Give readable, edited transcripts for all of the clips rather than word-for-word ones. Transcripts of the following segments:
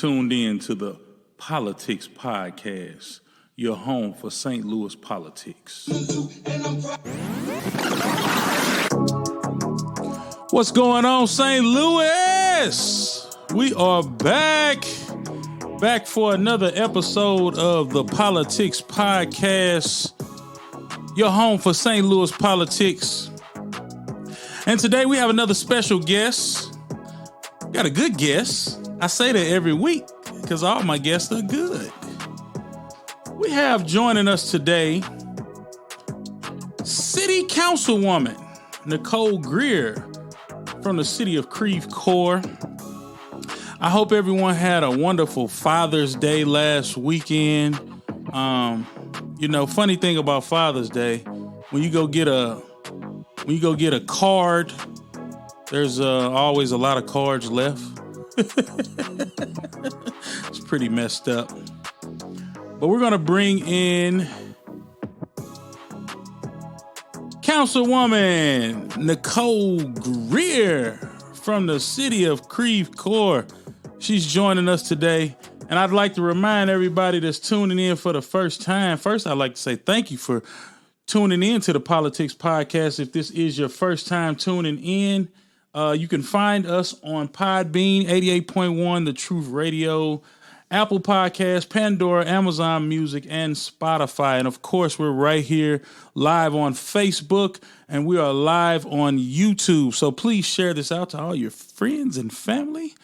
tuned in to the PoLOUtics Podcast, your home for St. Louis politics. What's going on, St. Louis? We are back for another episode of the PoLOUtics Podcast, your home for St. Louis politics. And today we have another special guest. Got a good guest. I say that every week because all my guests are good. We have joining us today City Councilwoman Nicole Greer from the city of Creve, Coeur. I hope everyone had a wonderful Father's Day last weekend. Funny thing about Father's Day, when you go get a card, there's always a lot of cards left. It's pretty messed up. But we're going to bring in Councilwoman Nicole Greer from the city of Creve, Coeur. She's joining us today. And I'd like to remind everybody that's tuning in for the first time. First, I'd like to say thank you for tuning in to the PoLOUtics Podcast. If this is your first time tuning in, you can find us on Podbean, 88.1, The Truth Radio, Apple Podcasts, Pandora, Amazon Music, and Spotify. And of course, we're right here live on Facebook, and we are live on YouTube. So please share this out to all your friends and family.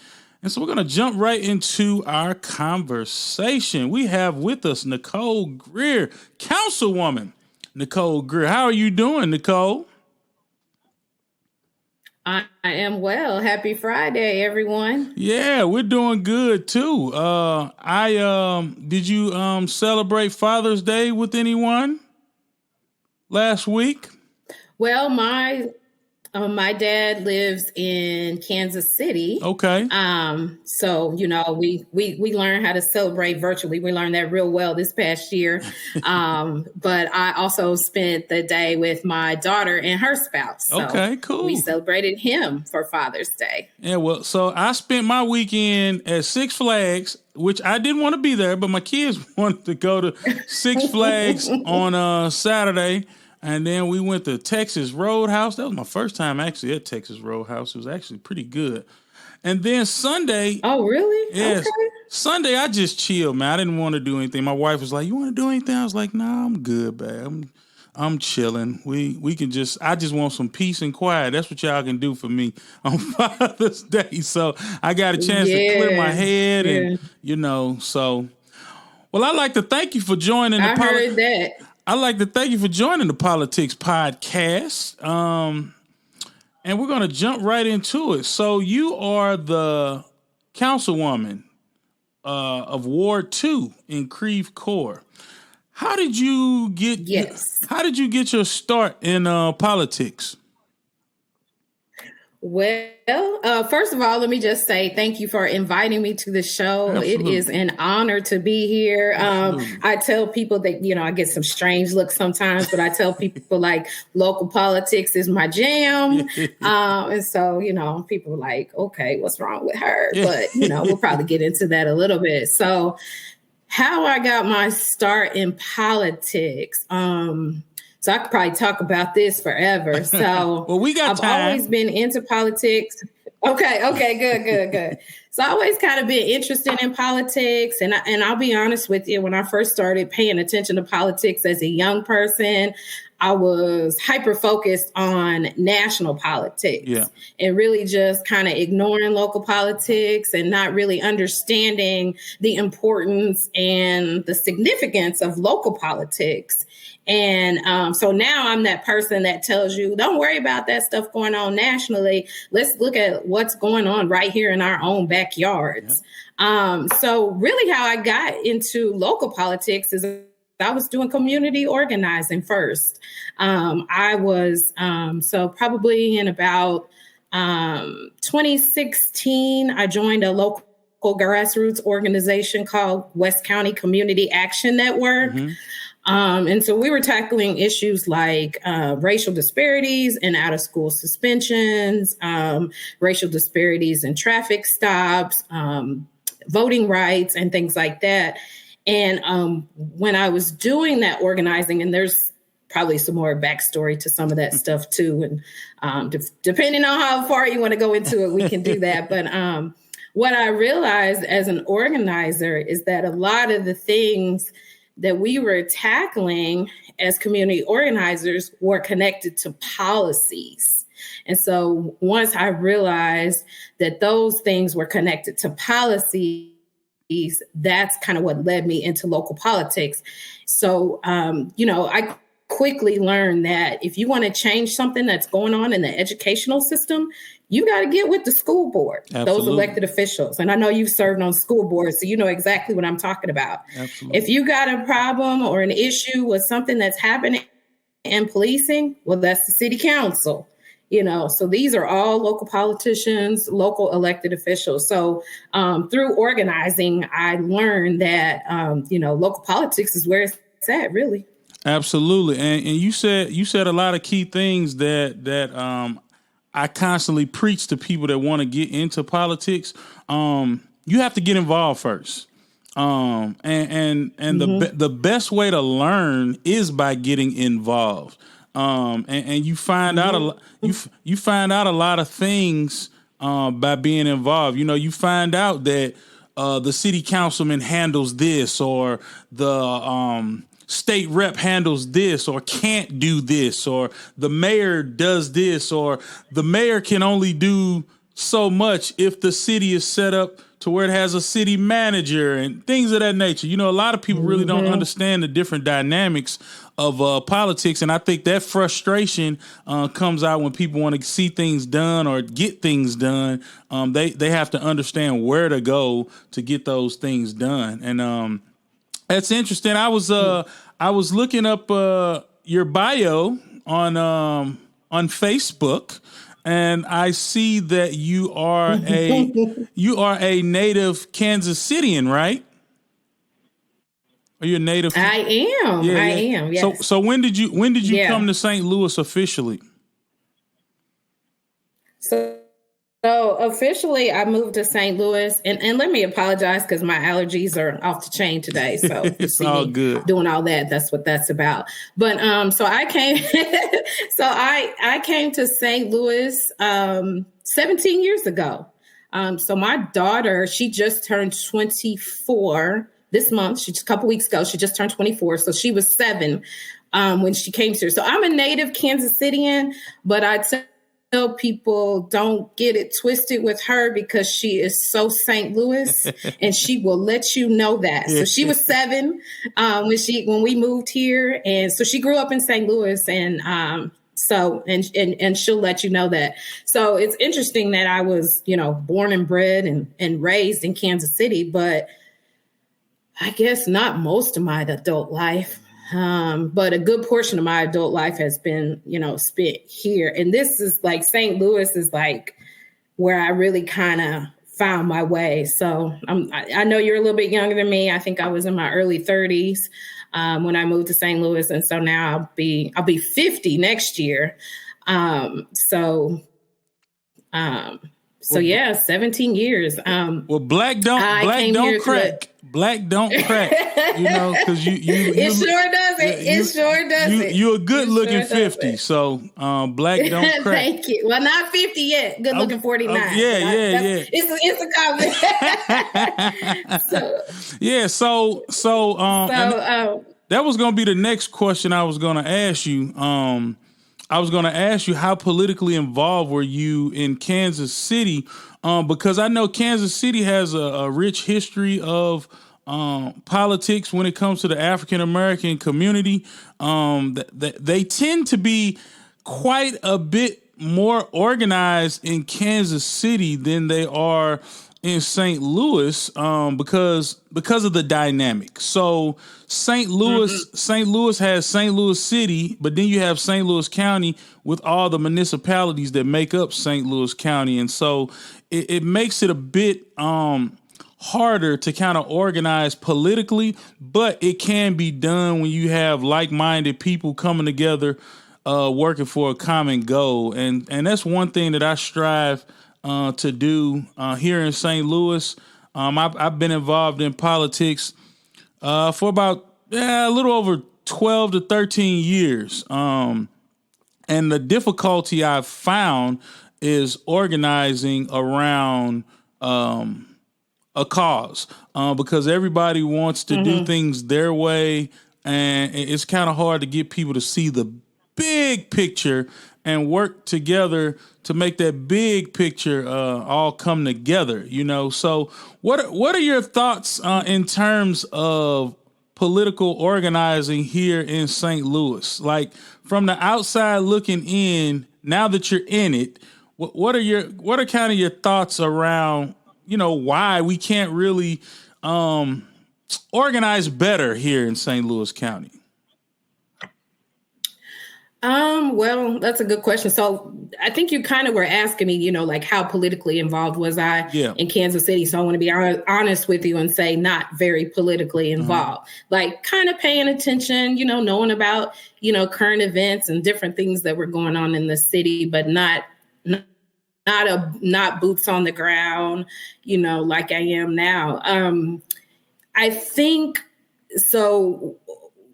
And so we're going to jump right into our conversation. We have with us Nicole Greer, Councilwoman Nicole Greer. How are you doing, Nicole? I am well. Happy Friday, everyone. Yeah, we're doing good too. Did you celebrate Father's Day with anyone last week? Well, my dad lives in Kansas City. Okay. So we learned how to celebrate virtually. We learned that real well this past year. But I also spent the day with my daughter and her spouse. So okay, cool. We celebrated him for Father's Day. Yeah, well, so I spent my weekend at Six Flags, which I didn't want to be there, but my kids wanted to go to Six Flags on Saturday. And then we went to Texas Roadhouse. That was my first time actually at Texas Roadhouse. It was actually pretty good. And then Sunday. Oh, really? Yes. Okay. Sunday, I just chilled, man. I didn't want to do anything. My wife was like, "You want to do anything?" I was like, "Nah, I'm good, babe. I'm chilling. I just want some peace and quiet. That's what y'all can do for me on Father's Day." So I got a chance to clear my head and, so. Well, I'd like to thank you for joining the heard that. I'd like to thank you for joining the PoLOUtics Podcast. And we're going to jump right into it. So you are the councilwoman of Ward 2 in Creve, Coeur. How did you get your start in politics? Well, first of all, let me just say thank you for inviting me to the show. Absolutely. It is an honor to be here. I tell people that, I get some strange looks sometimes, but I tell people like local politics is my jam. And so, people are like, okay, what's wrong with her? But, we'll probably get into that a little bit. So how I got my start in politics, so I could probably talk about this forever. So well, we got time. I've always been into politics. Okay, good. So I always kind of been interested in politics. And I'll be honest with you, when I first started paying attention to politics as a young person, I was hyper-focused on national politics and really just kind of ignoring local politics and not really understanding the importance and the significance of local politics. And so now I'm that person that tells you, don't worry about that stuff going on nationally. Let's look at what's going on right here in our own backyards. So really how I got into local politics is I was doing community organizing first. I was, so probably in about 2016, I joined a local grassroots organization called West County Community Action Network. Mm-hmm. And so we were tackling issues like racial disparities in out-of-school suspensions, racial disparities in traffic stops, voting rights and things like that. And when I was doing that organizing, and there's probably some more backstory to some of that stuff too. And depending on how far you want to go into it, we can do that. But what I realized as an organizer is that a lot of the things that we were tackling as community organizers were connected to policies. And so once I realized that those things were connected to policies, that's kind of what led me into local politics. So, I quickly learned that if you want to change something that's going on in the educational system, you got to get with the school board, those elected officials. And I know you've served on school boards, so you know exactly what I'm talking about. Absolutely. If you got a problem or an issue with something that's happening in policing, well, that's the city council. So these are all local politicians, local elected officials. So through organizing, I learned that, local politics is where it's at, really. Absolutely. And you said a lot of key things that I constantly preach to people that want to get into politics. You have to get involved first. The best way to learn is by getting involved. And you find out you find out a lot of things by being involved. You find out that the city councilman handles this, or the state rep handles this, or can't do this, or the mayor does this, or the mayor can only do so much if the city is set up to where it has a city manager and things of that nature. A lot of people really don't understand the different dynamics of politics. And I think that frustration comes out when people want to see things done or get things done. They have to understand where to go to get those things done. And that's interesting. I was looking up your bio on Facebook, and I see that you are a native Kansas Citian, right? Are you a native? I am. Yeah, I yeah. am. Yes. So when did you come to St. Louis officially? So officially, I moved to St. Louis, and let me apologize because my allergies are off the chain today. So it's all good. Doing all that, that's what that's about. But so I came, I came to St. Louis 17 years ago. So my daughter, she just turned 24 this month. A couple weeks ago, she just turned 24. So she was 7 when she came here. So I'm a native Kansas Citian, but I'd say tell people don't get it twisted with her because she is so St. Louis and she will let you know that. So she was 7 when we moved here. And so she grew up in St. Louis and she'll let you know that. So it's interesting that I was, born and bred and raised in Kansas City, but I guess not most of my adult life. But a good portion of my adult life has been, spent here. And this is like St. Louis is like where I really kind of found my way. So I know you're a little bit younger than me. I think I was in my early 30s when I moved to St. Louis. And so now I'll be 50 next year. So 17 years. Well, black don't crack. Black don't crack, because you it sure doesn't. It sure doesn't. You're a good looking 50, so black don't crack. Thank you. Well, not 50 yet. Good looking 49. Yeah. It's a comment. That was going to be the next question I was going to ask you. I was going to ask you, how politically involved were you in Kansas City? Because I know Kansas City has a rich history of politics when it comes to the African American community. They tend to be quite a bit more organized in Kansas City than they are in St. Louis, because of the dynamic. So St. Louis has St. Louis City, but then you have St. Louis County with all the municipalities that make up St. Louis County. And so it makes it a bit harder to kind of organize politically, but it can be done when you have like-minded people coming together, working for a common goal. And that's one thing that I strive to do here in St. Louis. I've been involved in politics for about a little over 12 to 13 years. And the difficulty I've found is organizing around a cause because everybody wants to do things their way. And it's kind of hard to get people to see the big picture and work together to make that big picture all come together, So what are your thoughts in terms of political organizing here in St. Louis? Like from the outside looking in, now that you're in it, what are kind of your thoughts around, why we can't really organize better here in St. Louis County? Well, that's a good question. So I think you kind of were asking me, like how politically involved was I in Kansas City? So I want to be honest with you and say not very politically involved, like kind of paying attention, knowing about, current events and different things that were going on in the city, but not boots on the ground, like I am now. I think so.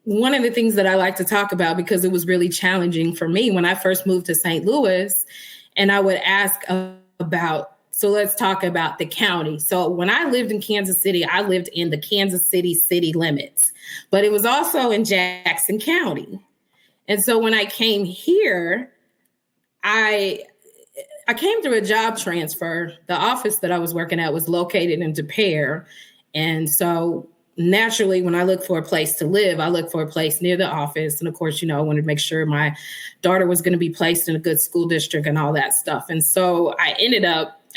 One of the things that I like to talk about, because it was really challenging for me when I first moved to St. Louis, and I would ask about, so let's talk about the county. So when I lived in Kansas City, I lived in the Kansas City city limits, but it was also in Jackson County. And so when I came here, I came through a job transfer. The office that I was working at was located in Coeur. And so naturally, when I look for a place to live, I look for a place near the office. And of course, I wanted to make sure my daughter was going to be placed in a good school district and all that stuff. And so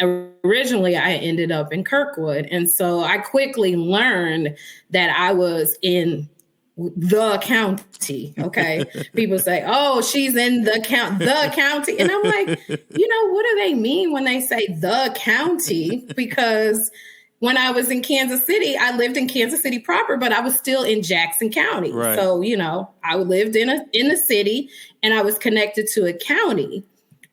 originally I ended up in Kirkwood. And so I quickly learned that I was in the county. Okay. People say, oh, she's in the county. And I'm like, what do they mean when they say the county? Because when I was in Kansas City, I lived in Kansas City proper, but I was still in Jackson County. Right. So, I lived in the city and I was connected to a county.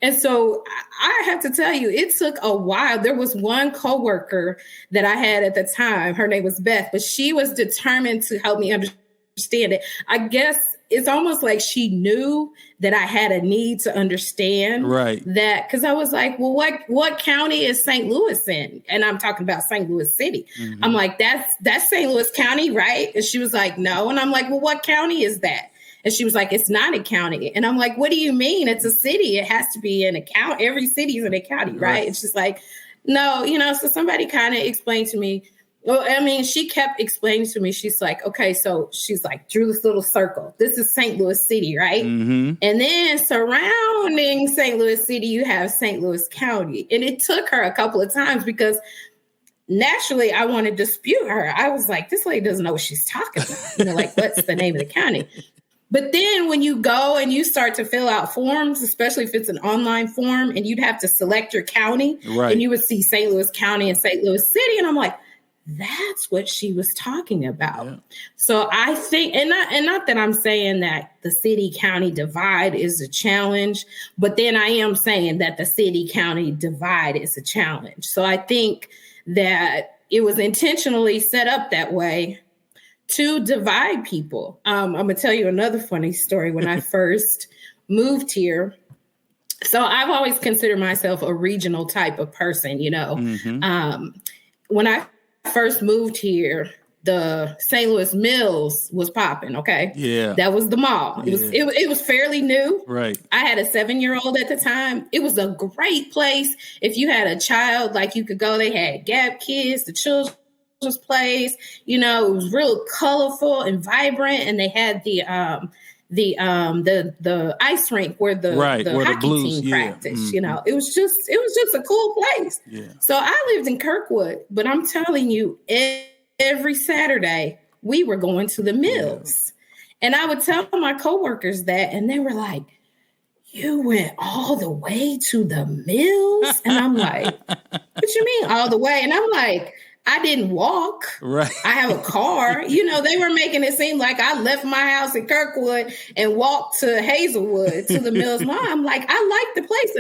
And so I have to tell you, it took a while. There was one coworker that I had at the time. Her name was Beth, but she was determined to help me understand it. I guess it's almost like she knew that I had a need to understand that, because I was like, well, what county is St. Louis in? And I'm talking about St. Louis City. Mm-hmm. I'm like, that's St. Louis County, right? And she was like, no. And I'm like, well, what county is that? And she was like, it's not a county. And I'm like, what do you mean? It's a city. It has to be in a county. Every city is in a county, right? It's just like, no, so somebody kind of explained to me. Well, I mean, she kept explaining to me, she's like, okay, so she's like, drew this little circle. This is St. Louis City, right? Mm-hmm. And then surrounding St. Louis City, you have St. Louis County. And it took her a couple of times because naturally I want to dispute her. I was like, this lady doesn't know what she's talking about. Like, what's the name of the county? But then when you go and you start to fill out forms, especially if it's an online form, and you'd have to select your county, and you would see St. Louis County and St. Louis City. And I'm like, that's what she was talking about. Yeah. So I think, and not that I'm saying that the city-county divide is a challenge, but then I am saying that the city-county divide is a challenge. So I think that it was intentionally set up that way to divide people. I'm going to tell you another funny story. When I first moved here, so I've always considered myself a regional type of person, Mm-hmm. When I first moved here, the St. Louis Mills was popping. Okay. Yeah. That was the mall. It was fairly new. Right. I had a 7-year-old at the time. It was a great place. If you had a child, like you could go, they had Gap Kids, the children's place, it was real colorful and vibrant. And they had the ice rink where the hockey Blues team practiced. Mm-hmm. It was just a cool place. Yeah. So I lived in Kirkwood, but I'm telling you, every Saturday we were going to the Mills, and I would tell my coworkers that, and they were like, "You went all the way to the Mills?" And I'm like, "What you mean all the way?" And I'm like, I didn't walk. Right. I have a car. They were making it seem like I left my house in Kirkwood and walked to Hazelwood to the Mills Mall. I'm like, I like the place.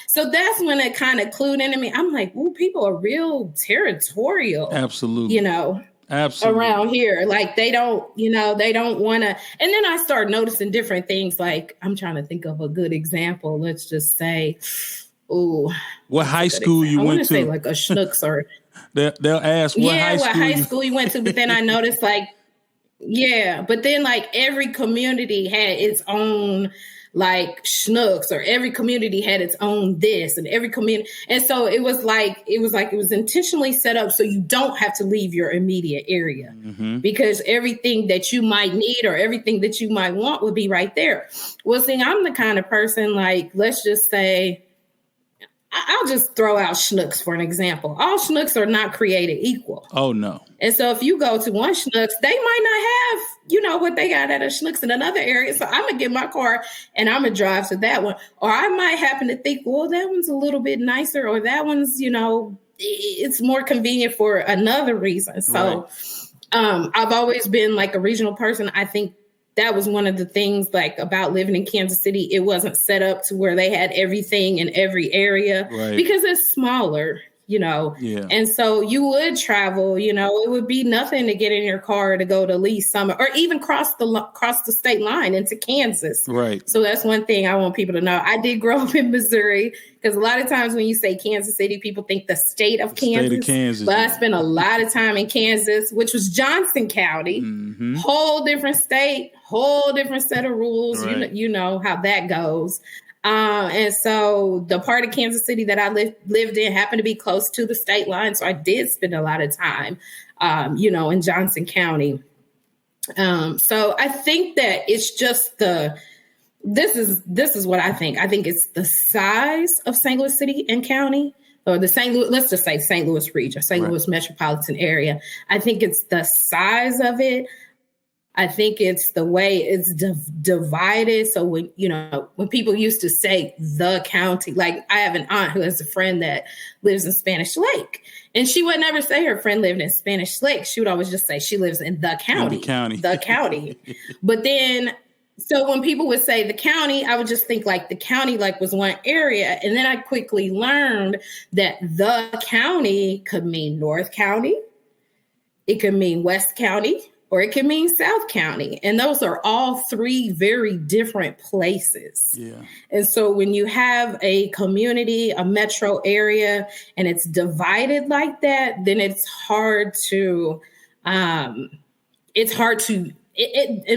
So that's when it kind of clued into me. I'm like, ooh, people are real territorial. Absolutely. Absolutely. Around here. Like they don't want to. And then I start noticing different things. Like I'm trying to think of a good example. Let's just say, what high school you went to? Say like a Schnucks or. They'll ask what high school you went to, but then I noticed but then like every community had its own like Schnucks, or every community had its own this, and every community. And so it was intentionally set up so you don't have to leave your immediate area, because everything that you might need or everything that you might want would be right there. Well, see, I'm the kind of person, like, let's just say, I'll just throw out Schnucks for an example. All Schnucks are not created equal. Oh, no. And so if you go to one Schnucks, they might not have, what they got at a Schnucks in another area. So I'm going to get my car and I'm going to drive to that one. Or I might happen to think, well, that one's a little bit nicer, or that one's, it's more convenient for another reason. So I've always been like a regional person. I think that was one of the things like about living in Kansas City. It wasn't set up to where they had everything in every area, because it's smaller, Yeah. And so you would travel, it would be nothing to get in your car to go to Lee Summit or even cross the state line into Kansas. Right. So that's one thing I want people to know. I did grow up in Missouri, because a lot of times when you say Kansas City, people think the state of Kansas. But I spent a lot of time in Kansas, which was Johnson County, whole different state, whole different set of rules. Right. You know how that goes. And so the part of Kansas City that I lived in happened to be close to the state line. So I did spend a lot of time, in Johnson County. So I think that it's just this is what I think. I think it's the size of St. Louis City and County, or let's just say St. Louis region, St. Louis metropolitan area. I think it's the size of it. I think it's the way it's divided. So when people used to say the county, like I have an aunt who has a friend that lives in Spanish Lake, and she would never say her friend lived in Spanish Lake. She would always just say she lives in the county. The county. But then, so when people would say the county, I would just think like the county like was one area. And then I quickly learned that the county could mean North County. It could mean West County, or it can mean South County. And those are all three very different places. Yeah. And so when you have a community, a metro area, and it's divided like that, then it's hard to, in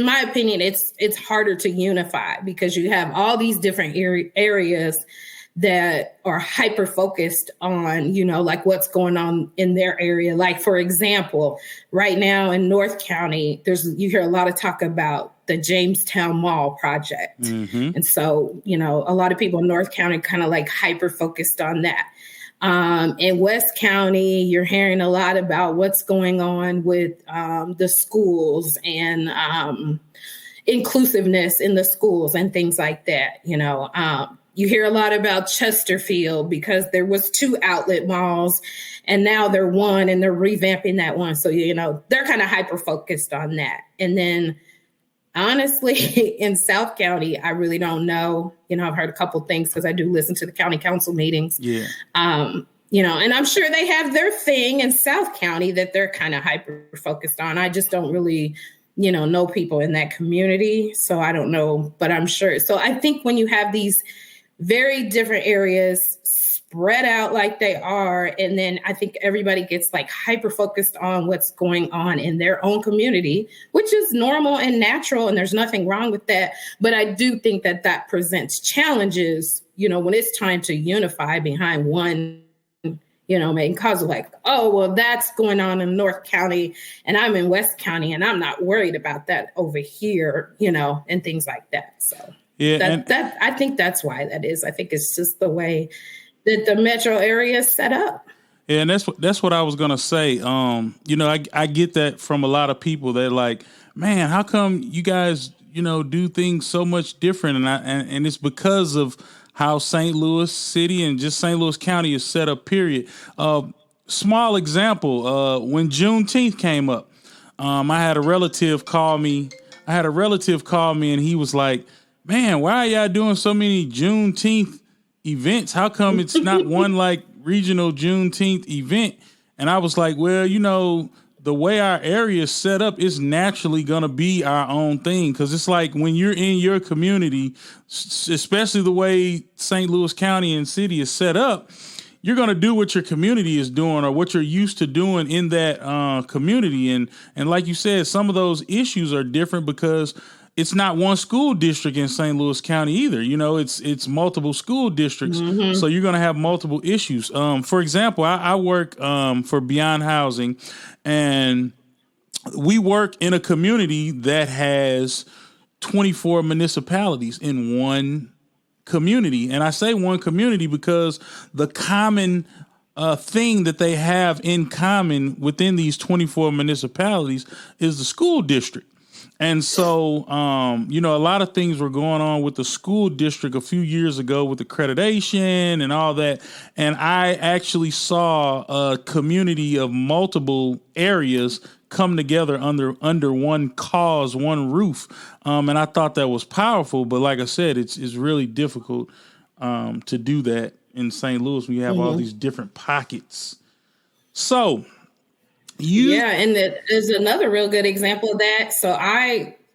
my opinion, it's harder to unify, because you have all these different areas that are hyper focused on, like what's going on in their area. Like, for example, right now in North County, you hear a lot of talk about the Jamestown Mall project. And so, a lot of people in North County kind of like hyper focused on that. In West County, you're hearing a lot about what's going on with the schools and inclusiveness in the schools and things like that. You hear a lot about Chesterfield, because there was 2 outlet malls and now they're one, and they're revamping that one. So, they're kind of hyper focused on that. And then honestly, in South County, I really don't know. I've heard a couple things because I do listen to the county council meetings. Yeah. And I'm sure they have their thing in South County that they're kind of hyper focused on. I just don't really, know people in that community. So I don't know, but I'm sure. So I think when you have these very different areas spread out like they are, and then I think everybody gets like hyper focused on what's going on in their own community, which is normal and natural, and there's nothing wrong with that. But I do think that presents challenges, when it's time to unify behind one, and cause like, oh, well, that's going on in North County and I'm in West County and I'm not worried about that over here, and things like that. So yeah, I think that's why that is. I think it's just the way that the metro area is set up. Yeah, and that's what I was gonna say. I get that from a lot of people. They're like, man, how come you guys, do things so much different? And it's because of how St. Louis City and just St. Louis County is set up, period. small example, when Juneteenth came up, I had a relative call me. And he was like, man, why are y'all doing so many Juneteenth events? How come it's not one like regional Juneteenth event? And I was like, well, the way our area is set up is naturally going to be our own thing. Because it's like when you're in your community, especially the way St. Louis County and city is set up, you're going to do what your community is doing or what you're used to doing in that community. And like you said, some of those issues are different because it's not one school district in St. Louis County either. It's multiple school districts. Mm-hmm. So you're going to have multiple issues. For example, I work for Beyond Housing, and we work in a community that has 24 municipalities in one community. And I say one community because the common thing that they have in common within these 24 municipalities is the school district. And so, a lot of things were going on with the school district a few years ago with accreditation and all that. And I actually saw a community of multiple areas come together under one cause, one roof. And I thought that was powerful. But like I said, it's really difficult to do that in St. Louis when you have all these different pockets. So and there's another real good example of that.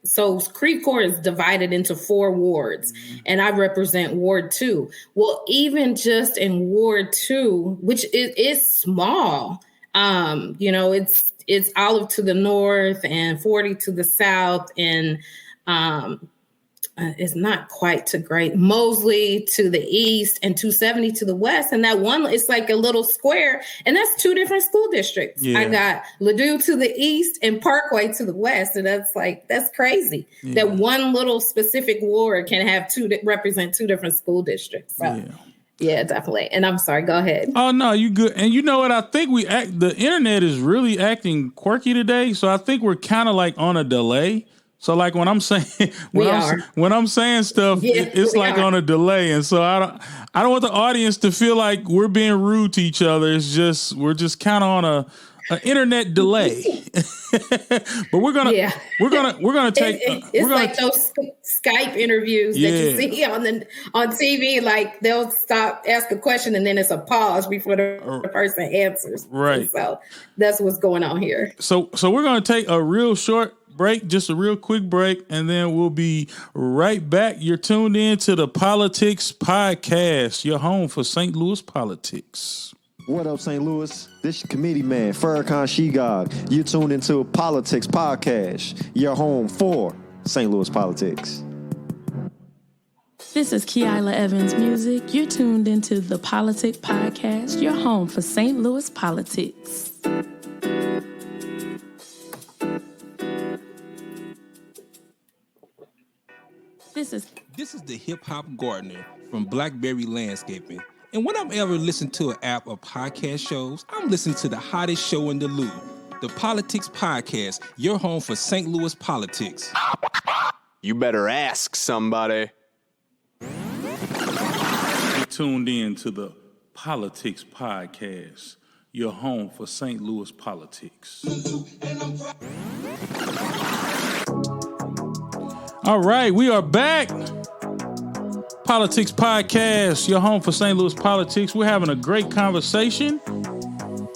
So Creve Coeur is divided into 4 wards, and I represent Ward 2. Well, even just in Ward 2, which is small, it's Olive to the north and 40 to the south, and it's not quite to great Mosley to the east and 270 to the west. And that one, it's like a little square, and that's 2 different school districts. Yeah. I got Ladue to the east and Parkway to the west. And that's crazy. Yeah. That one little specific ward can have represent 2 different school districts. So. Yeah, definitely. And I'm sorry, go ahead. Oh, no, you good. And you know what? I think the internet is really acting quirky today. So I think we're kind of like on a delay. So like when I'm saying when I'm saying stuff, it's like on a delay. And so I don't want the audience to feel like we're being rude to each other. It's just we're just kind of on an internet delay. But we're gonna take it's like those Skype interviews that you see on TV. Like they'll ask a question and then it's a pause before the person answers. Right. So that's what's going on here. So we're gonna take a real short break, just a real quick break, and then we'll be right back. You're tuned in to the PoLOUtics Podcast, your home for St. Louis politics. What up, St. Louis? This your committee man, Farrakhan Shegog. You tuned into PoLOUtics Podcast, your home for St. Louis politics. This is Kiala Evans Music. You're tuned into the PoLOUtics Podcast, your home for St. Louis politics. This is the Hip Hop Gardener from Blackberry Landscaping. And when I'm ever listening to an app or podcast shows, I'm listening to the hottest show in the Lou, the PoLOUtics Podcast, your home for St. Louis politics. You better ask somebody. You're tuned in to the PoLOUtics Podcast, your home for St. Louis politics. All right, we are back. PoLOUtics Podcast, your home for St. Louis politics. We're having a great conversation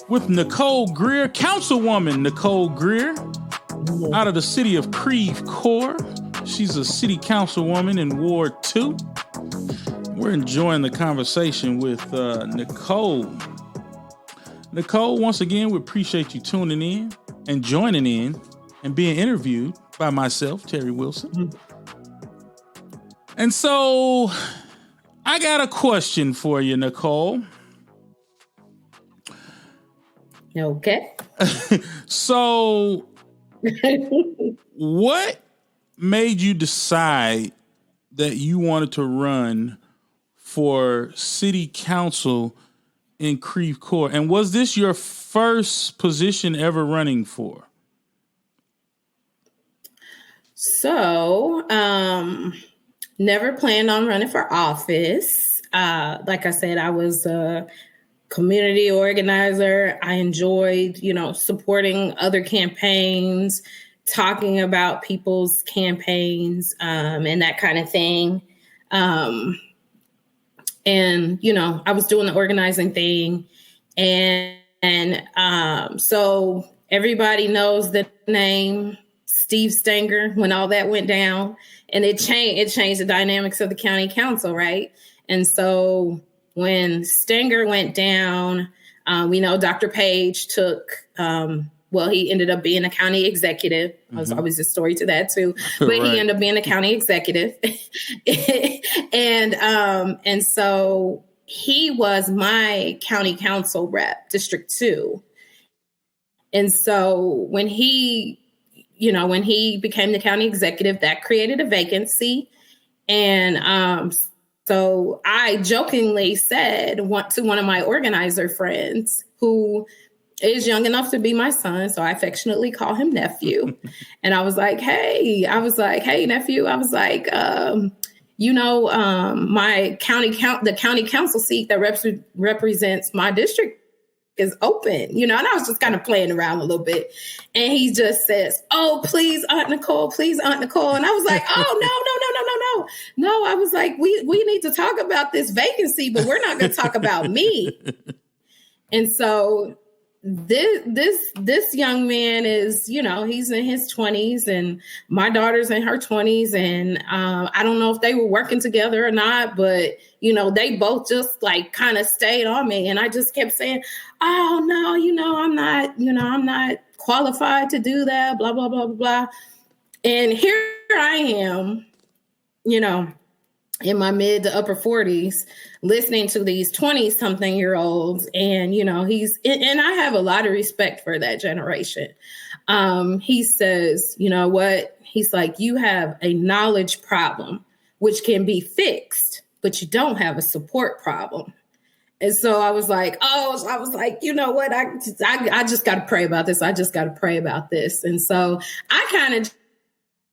with Nicole Greer, Councilwoman Nicole Greer, out of the city of Creve Coeur. She's a city councilwoman in Ward 2. We're enjoying the conversation with Nicole. Nicole, once again, we appreciate you tuning in and joining in and being interviewed by myself, Terry Wilson. And so I got a question for you, Nicole. Okay. So what made you decide that you wanted to run for city council in Creve Coeur? And was this your first position ever running for? So, never planned on running for office. Like I said, I was community organizer. I enjoyed, supporting other campaigns, talking about people's campaigns, and that kind of thing. And, I was doing the organizing thing. And so everybody knows the name Steve Stenger when all that went down, and it changed the dynamics of the county council, right? And so when Stenger went down, we know Dr. Page took, he ended up being a county executive. There's always a story to that too, but Right. He ended up being a county executive. And so he was my county council rep, District 2. And so when he became the county executive, that created a vacancy. And so I jokingly said to one of my organizer friends, who is young enough to be my son, so I affectionately call him nephew. And I was like, hey, nephew. I was like, my the county council seat that represents my district is open, and I was just kind of playing around a little bit. And he just says, oh, please, Aunt Nicole. And I was like, oh, no. No, I was like, we need to talk about this vacancy, but we're not going to talk about me. And so this young man is, he's in his 20s, and my daughter's in her 20s. And I don't know if they were working together or not, but, they both just like kind of stayed on me. And I just kept saying, oh, no, I'm not qualified to do that, blah, blah, blah, blah, blah. And here I am, in my mid to upper 40s, listening to these 20-something-year-olds. And, and I have a lot of respect for that generation. He says, you know what? He's like, you have a knowledge problem, which can be fixed, but you don't have a support problem. And so I was like, you know what? I just got to pray about this. And so I kind of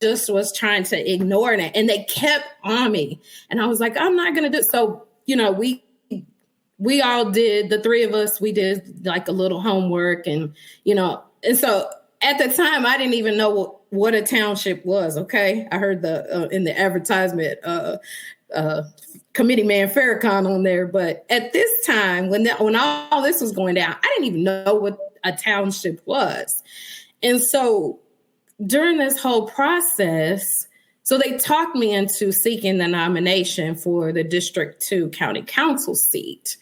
just was trying to ignore it, and they kept on me. And I was like, I'm not going to do it. So, we all did, the three of us, we did like a little homework, and so at the time I didn't even know what a township was. Okay. I heard in the advertisement, Committee Man Farrakhan on there. But at this time, when all this was going down, I didn't even know what a township was. And so during this whole process, so they talked me into seeking the nomination for the District 2 County Council seat.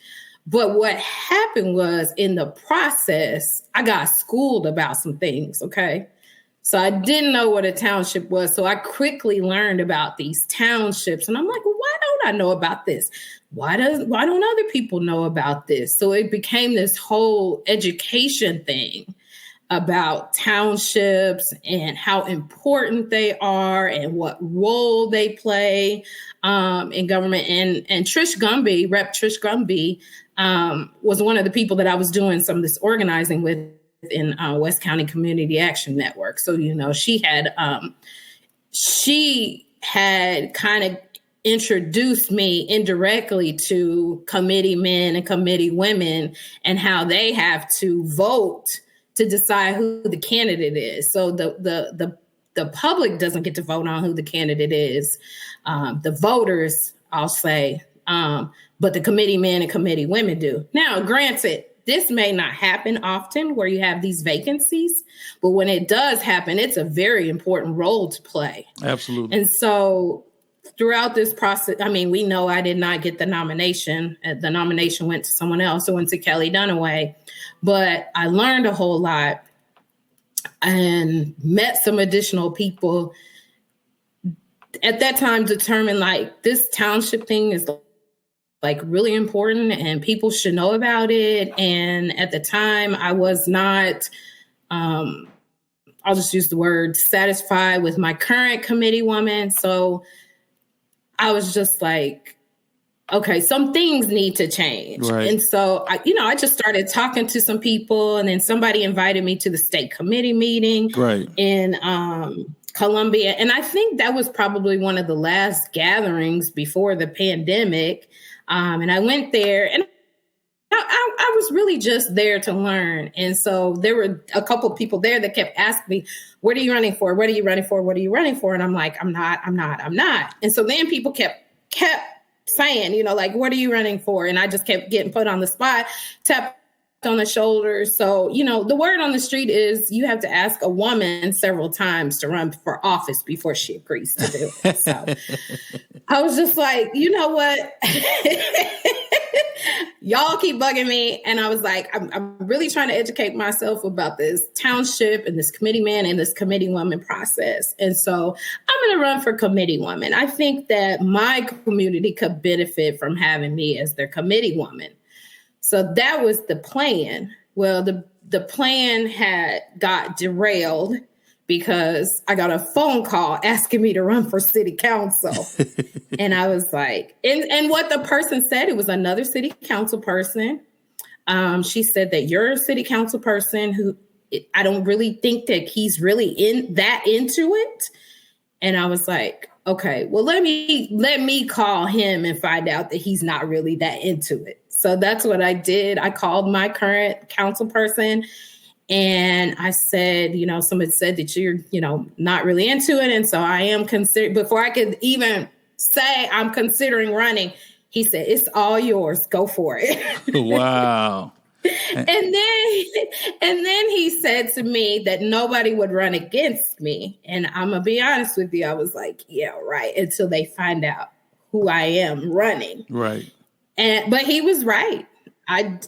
But what happened was, in the process, I got schooled about some things, okay? So I didn't know what a township was. So I quickly learned about these townships. And I'm like, well, why don't I know about this? Why don't other people know about this? So it became this whole education thing about townships and how important they are and what role they play in government. And Trish Gumby, Rep. Trish Gumby, was one of the people that I was doing some of this organizing with in West County Community Action Network. So, she had kind of introduced me indirectly to committee men and committee women and how they have to vote to decide who the candidate is. So the public doesn't get to vote on who the candidate is. The voters, I'll say, but the committee men and committee women do. Now, granted, this may not happen often where you have these vacancies, but when it does happen, it's a very important role to play. Absolutely. And so throughout this process, we know I did not get the nomination. The nomination went to someone else. It went to Kelly Dunaway. But I learned a whole lot and met some additional people. At that time, determined like this township thing is like really important and people should know about it. And at the time, I was not, I'll just use the word, satisfied with my current committee woman. So I was just like, okay, some things need to change. Right. And so, I just started talking to some people, and then somebody invited me to the state committee meeting in Columbia. And I think that was probably one of the last gatherings before the pandemic. And I went there and I was really just there to learn. And so there were a couple of people there that kept asking me, what are you running for? What are you running for? What are you running for? And I'm like, I'm not. And so then people kept saying, like, what are you running for? And I just kept getting put on the spot, tapped on the shoulder. So, the word on the street is you have to ask a woman several times to run for office before she agrees to do it. So I was just like, you know what? Y'all keep bugging me. And I was like, I'm really trying to educate myself about this township and this committee man and this committee woman process. And so I'm going to run for committee woman. I think that my community could benefit from having me as their committee woman. So that was the plan. Well, the plan got derailed because I got a phone call asking me to run for city council. And I was like, and what the person said, it was another city council person. She said that you're a city council person who I don't really think that he's really into it. And I was like, okay, well, let me call him and find out that he's not really that into it. So that's what I did. I called my current council person and I said, somebody said that you're, not really into it. And so I am before I could even say I'm considering running, he said, it's all yours. Go for it. Wow. And then he said to me that nobody would run against me. And I'm going to be honest with you. I was like, yeah, right. Until they find out who I am running. Right. But he was right. I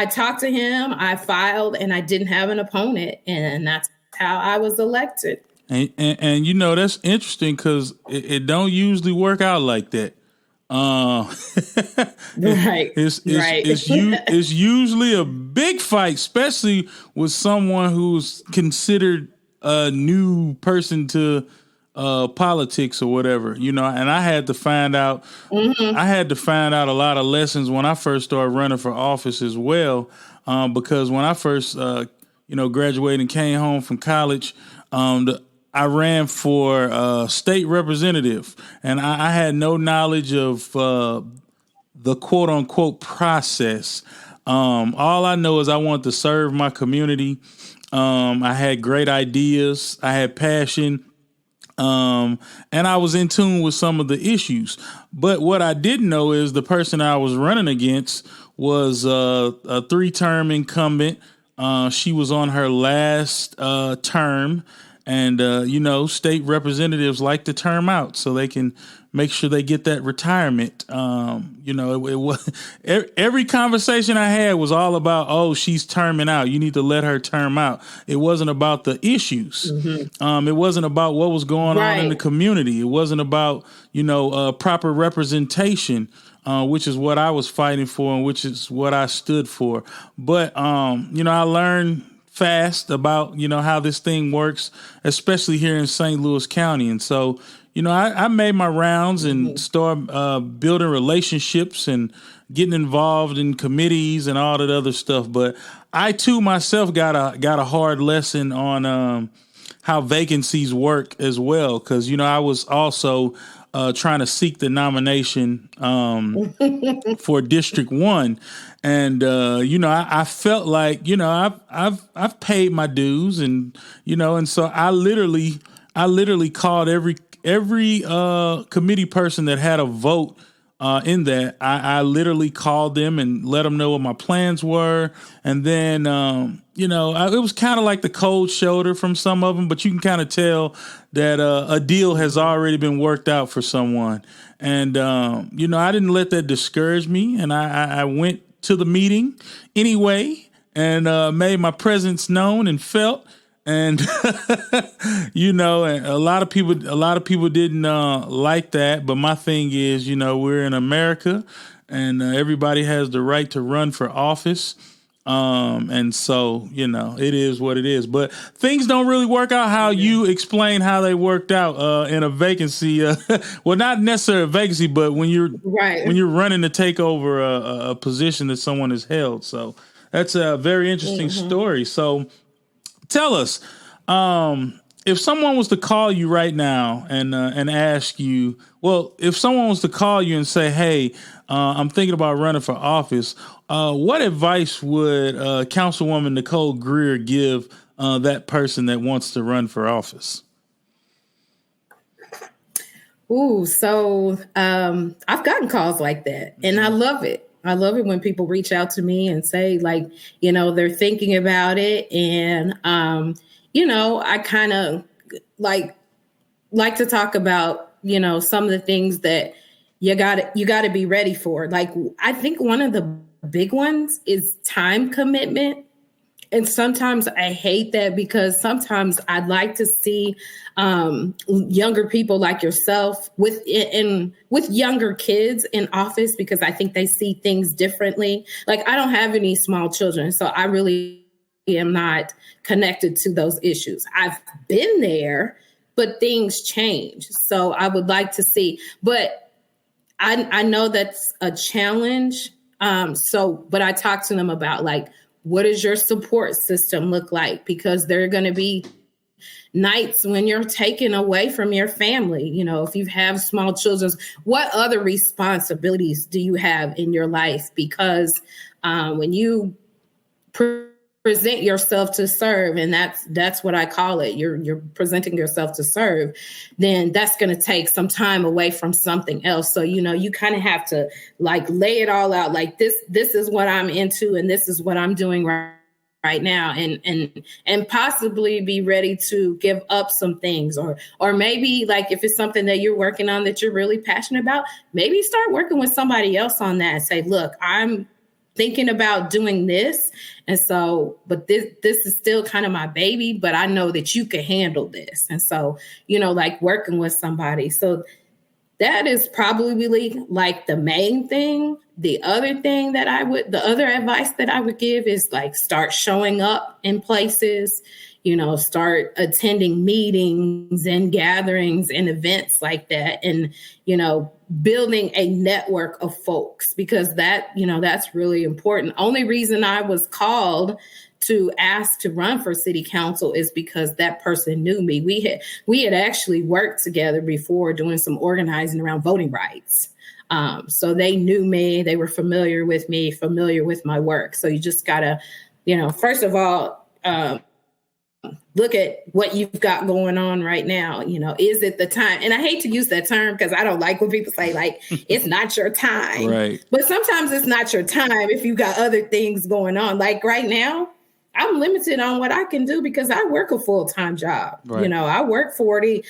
talked to him, I filed, and I didn't have an opponent. And that's how I was elected. And that's interesting because it don't usually work out like that. Right. It's usually a big fight, especially with someone who's considered a new person to politics or whatever, and I had to find out. Mm-hmm. I had to find out a lot of lessons when I first started running for office as well, because when I first graduated and came home from college, I ran for state representative, and I had no knowledge of the quote unquote process. All I know is I wanted to serve my community. I had great ideas. I had passion. And I was in tune with some of the issues. But what I didn't know is the person I was running against was a 3-term incumbent. She was on her last term. And, state representatives like to term out so they can make sure they get that retirement. It was every conversation I had was all about, oh, she's terming out. You need to let her term out. It wasn't about the issues. Mm-hmm. It wasn't about what was going on in the community. It wasn't about, proper representation, which is what I was fighting for and which is what I stood for. But, I learned fast about, how this thing works, especially here in St. Louis County. And so, I made my rounds and started building relationships and getting involved in committees and all that other stuff. But I too myself got a hard lesson on how vacancies work as well, because I was also trying to seek the nomination for District 1. And, I felt like, I've paid my dues and so I literally called every committee person that had a vote in that. I literally called them and let them know what my plans were. And then, it was kind of like the cold shoulder from some of them, but you can kind of tell that a deal has already been worked out for someone. And, I didn't let that discourage me. And I went to the meeting anyway and made my presence known and felt. And, and a lot of people didn't like that. But my thing is, we're in America and everybody has the right to run for office. And so, it is what it is. But things don't really work out how you explain how they worked out in a vacancy. Well, not necessarily a vacancy, but when you're running to take over a position that someone has held. So that's a very interesting story. So tell us, if someone was to call you right now and ask you, well, if someone was to call you and say, hey, I'm thinking about running for office, what advice would Councilwoman Nicole Greer give that person that wants to run for office? Ooh, so I've gotten calls like that, and I love it. I love it when people reach out to me and say, like, you know, they're thinking about it. And, you know, I kind of like to talk about, you know, some of the things that you got to be ready for. Like, I think one of the big ones is time commitment. And sometimes I hate that, because sometimes I'd like to see younger people like yourself with younger kids in office, because I think they see things differently. Like, I don't have any small children, so I really am not connected to those issues. I've been there, but things change. So I would like to see, but I know that's a challenge. But I talk to them about, like, what does your support system look like? Because there are going to be nights when you're taken away from your family. You know, if you have small children, what other responsibilities do you have in your life? Because when you present yourself to serve, and that's what I call it, you're presenting yourself to serve, then that's going to take some time away from something else. So, you know, you kind of have to, like, lay it all out, like, this is what I'm into, and this is what I'm doing right now, and possibly be ready to give up some things, or maybe, like, if it's something that you're working on that you're really passionate about, maybe start working with somebody else on that and say, look, I'm thinking about doing this. And so, but this is still kind of my baby, but I know that you can handle this. And so, you know, like, working with somebody. So that is probably, like, the main thing. The other advice that I would give is, like, start showing up in places, you know, start attending meetings and gatherings and events like that. And, you know, building a network of folks, because that, you know, that's really important. Only reason I was called to ask to run for city council is because that person knew me. We had actually worked together before doing some organizing around voting rights. So they knew me, they were familiar with me, familiar with my work. So you just gotta, you know, first of all, look at what you've got going on right now. You know, is it the time? And I hate to use that term, because I don't like when people say, like, it's not your time. Right. But sometimes it's not your time if you've got other things going on. Like, right now, I'm limited on what I can do because I work a full-time job. Right. You know, I work 40,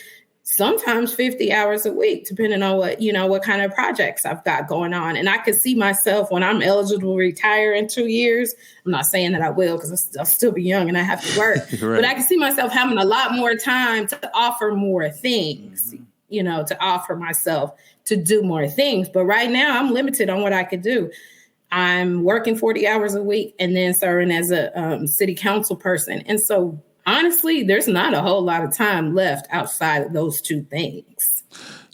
sometimes 50 hours a week, depending on what kind of projects I've got going on. And I could see myself, when I'm eligible to retire in 2 years, I'm not saying that I will, because I'll still be young and I have to work, right. But I can see myself having a lot more time to offer more things, you know, to offer myself to do more things. But right now I'm limited on what I could do. I'm working 40 hours a week and then serving as a city council person. And so, honestly, there's not a whole lot of time left outside of those two things.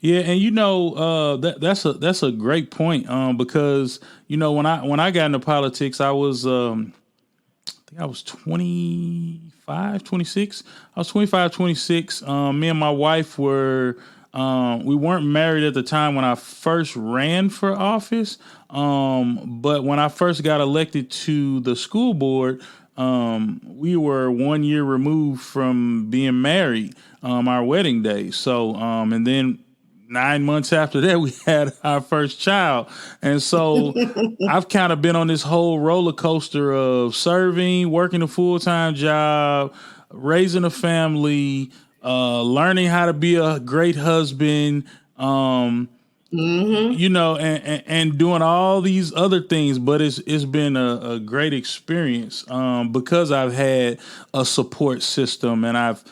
Yeah, and you know, that's a great point, because you know, when I got into politics, I was I think I was 25, 26. I was 25, 26. Me and my wife were we weren't married at the time when I first ran for office, but when I first got elected to the school board, we were 1 year removed from being married, our wedding day. So, and then 9 months after that, we had our first child. And so I've kind of been on this whole roller coaster of serving, working a full-time job, raising a family, learning how to be a great husband, you know, and doing all these other things. But it's been a great experience, because I've had a support system, and I've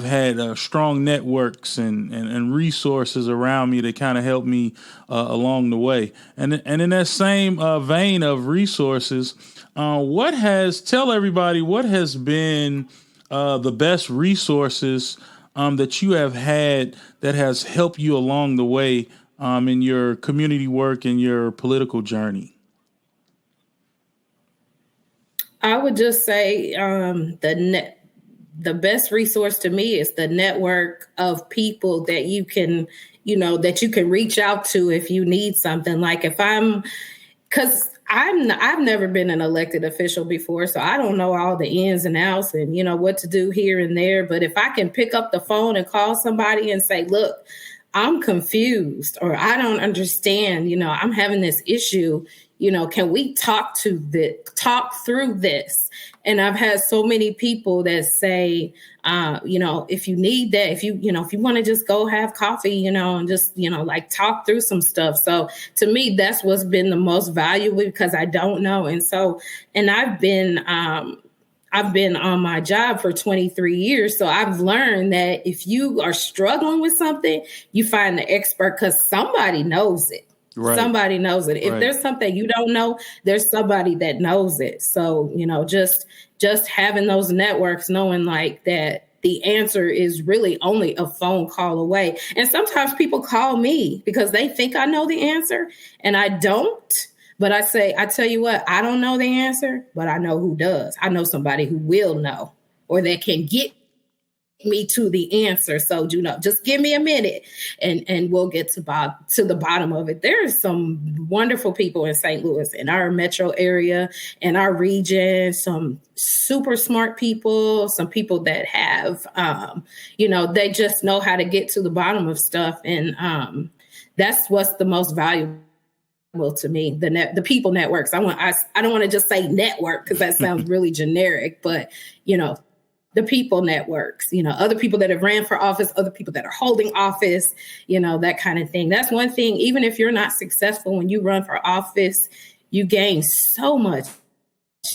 had strong networks and resources around me that kind of help me along the way. And in that same vein of resources, tell everybody what has been the best resources that you have had that has helped you along the way in your community work and your political journey? I would just say the best resource to me is the network of people that you can, that you can reach out to if you need something. Like because I've never been an elected official before, so I don't know all the ins and outs and, what to do here and there. But if I can pick up the phone and call somebody and say, look, I'm confused, or I don't understand, I'm having this issue, can we talk through this? And I've had so many people that say, if you need that, if you want to just go have coffee, and just, like talk through some stuff. So to me, that's what's been the most valuable, because I don't know. And I've been on my job for 23 years. So I've learned that if you are struggling with something, you find the expert, because somebody knows it. Right. Somebody knows it. If there's something you don't know, there's somebody that knows it. So, just having those networks, knowing like that the answer is really only a phone call away. And sometimes people call me because they think I know the answer and I don't. But I tell you what, I don't know the answer, but I know who does. I know somebody who will know, or that can get me to the answer. So, just give me a minute and we'll get to the bottom of it. There are some wonderful people in St. Louis, in our metro area, in our region, some super smart people, some people that have, they just know how to get to the bottom of stuff. And that's what's the most valuable to me, the people networks. I don't want to just say network, because that sounds really generic, but the people networks, other people that have ran for office, other people that are holding office, that kind of thing. That's one thing. Even if you're not successful when you run for office, you gain so much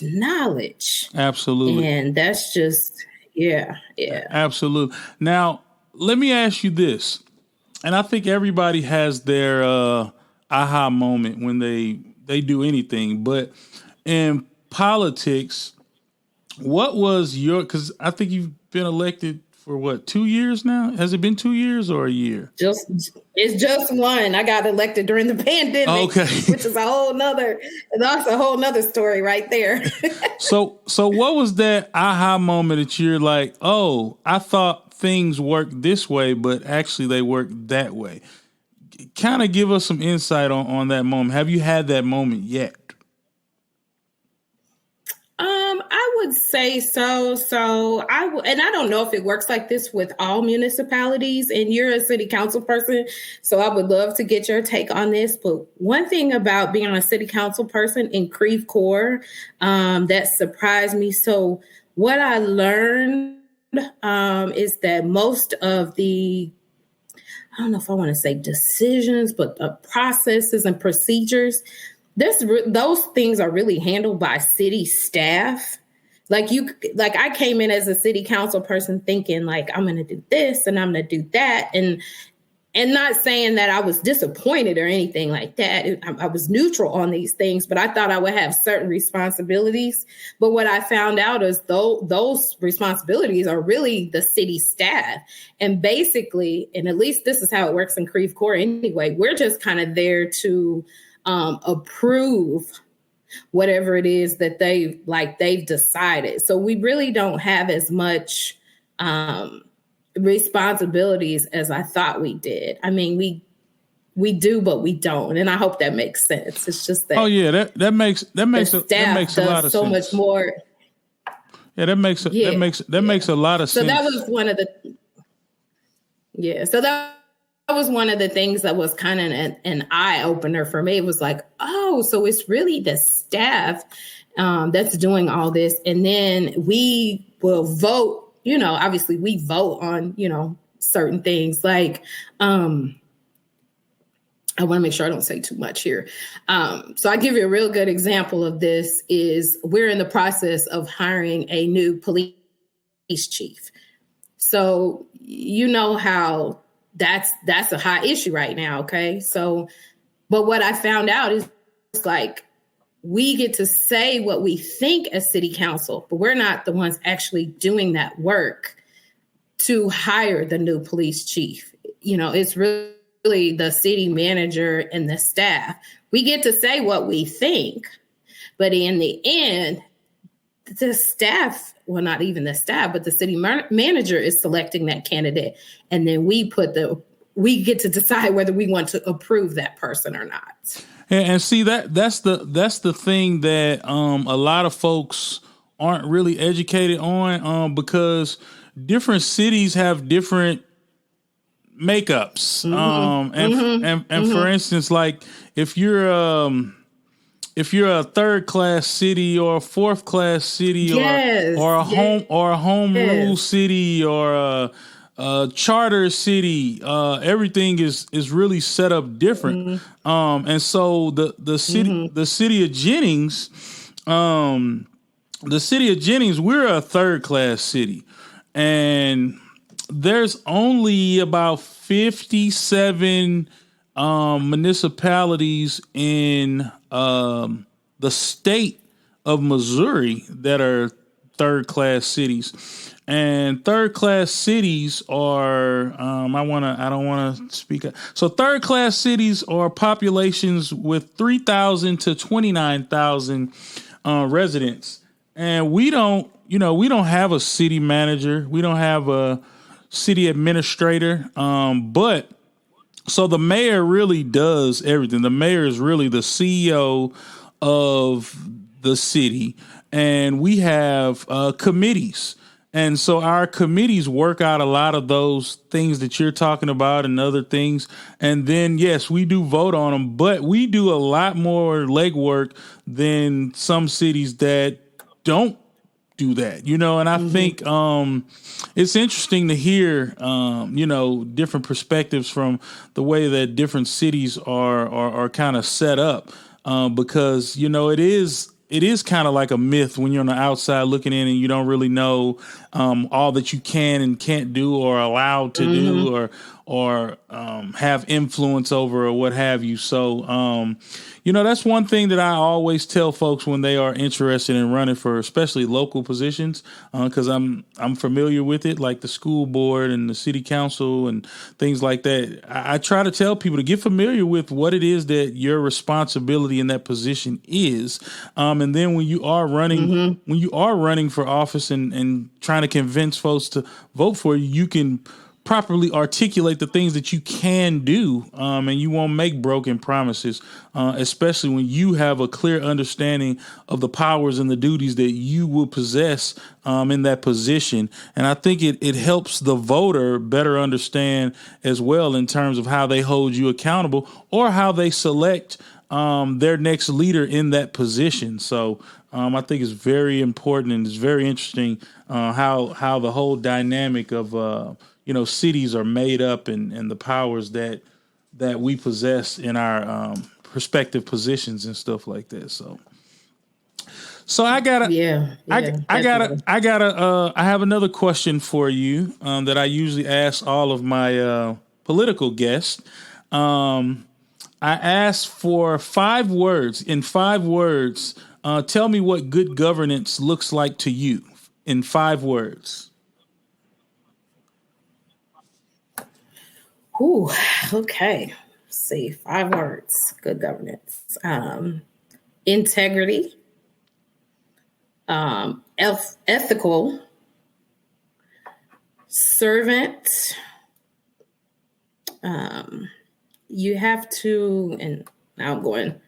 knowledge. Absolutely. And that's just, yeah. Absolutely. Now, let me ask you this. And I think everybody has their aha moment when they do anything. But in politics, what was because I think you've been elected for 2 years now? Has it been 2 years or a year? It's just one. I got elected during the pandemic, okay, which is that's a whole nother story right there. So what was that aha moment that you're like, oh, I thought things worked this way, but actually they work that way? Kind of give us some insight on that moment. Have you had that moment yet? I would say so. And I don't know if it works like this with all municipalities, and you're a city council person, so I would love to get your take on this. But one thing about being a city council person in Creve, Coeur, that surprised me. So what I learned is that most of the, I don't know if I want to say decisions, but the processes and procedures, those things are really handled by city staff. Like I came in as a city council person thinking like, I'm going to do this and I'm going to do that. And not saying that I was disappointed or anything like that. I was neutral on these things, but I thought I would have certain responsibilities. But what I found out is those responsibilities are really the city staff. And basically, and at least this is how it works in Creve Coeur anyway, we're just kind of there to approve whatever it is that they've decided. So we really don't have as much responsibilities as I thought we did. I mean, we do, but we don't. And I hope that makes sense. It's just that. Oh yeah, that makes a lot of so sense. Much more. Yeah, that makes a lot of sense. So that was one of the. Yeah, so that was one of the things that was kind of an eye opener for me. It was like, oh, so it's really the staff that's doing all this, and then we will vote. Obviously we vote on, certain things like, I want to make sure I don't say too much here. So I give you a real good example of this is we're in the process of hiring a new police chief. So you know how that's a hot issue right now. Okay. So, but what I found out is like, we get to say what we think as city council, but we're not the ones actually doing that work to hire the new police chief. It's really the city manager and the staff. We get to say what we think, but in the end, the staff, well, not even the staff, but the city manager is selecting that candidate. And then we get to decide whether we want to approve that person or not. And see that's the thing that a lot of folks aren't really educated on, because different cities have different makeups. For instance, like if you're a third class city or a fourth class city, or a home rule city or a charter city, everything is really set up different. And so the city of Jennings, we're a third class city, and there's only about 57 municipalities in the state of Missouri that are third class cities. And third class cities are I don't want to speak up. So third class cities are populations with 3,000 to 29,000 residents. And we don't have a city manager. We don't have a city administrator. But so the mayor really does everything. The mayor is really the CEO of the city, and we have committees. And so our committees work out a lot of those things that you're talking about and other things. And then, yes, we do vote on them, but we do a lot more legwork than some cities that don't do that, and I think it's interesting to hear, different perspectives from the way that different cities are kind of set up, because, it is kind of like a myth when you're on the outside looking in and you don't really know all that you can and can't do or allowed to do or have influence over or what have you. So, that's one thing that I always tell folks when they are interested in running for especially local positions, because I'm familiar with it, like the school board and the city council and things like that. I try to tell people to get familiar with what it is that your responsibility in that position is. And then when you are running for office and trying to convince folks to vote for you, you can properly articulate the things that you can do, and you won't make broken promises, especially when you have a clear understanding of the powers and the duties that you will possess in that position. And I think it helps the voter better understand as well in terms of how they hold you accountable or how they select their next leader in that position. So I think it's very important, and it's very interesting how the whole dynamic of cities are made up and the powers that we possess in our respective positions and stuff like that. So I have another question for you that I usually ask all of my political guests. I asked for 5 words. In 5 words, tell me what good governance looks like to you in 5 words. Ooh, okay. Let's see, 5 words. Good governance. Integrity. Ethical. Servant. You have to, and now I'm going,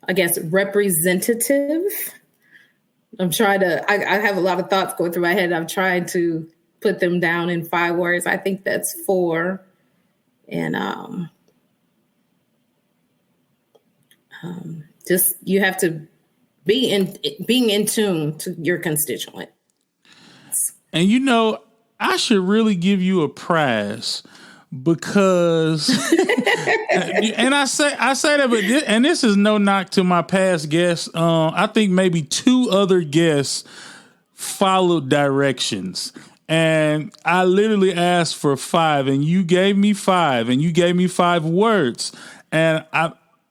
I guess, representative. I have a lot of thoughts going through my head. I'm trying to put them down in 5 words. I think that's 4. And just you have to being in tune to your constituent. And I should really give you a prize because, and I say that, but this is no knock to my past guests. I think maybe 2 other guests followed directions. And I literally asked for 5, and you gave me 5, and you gave me 5 words. And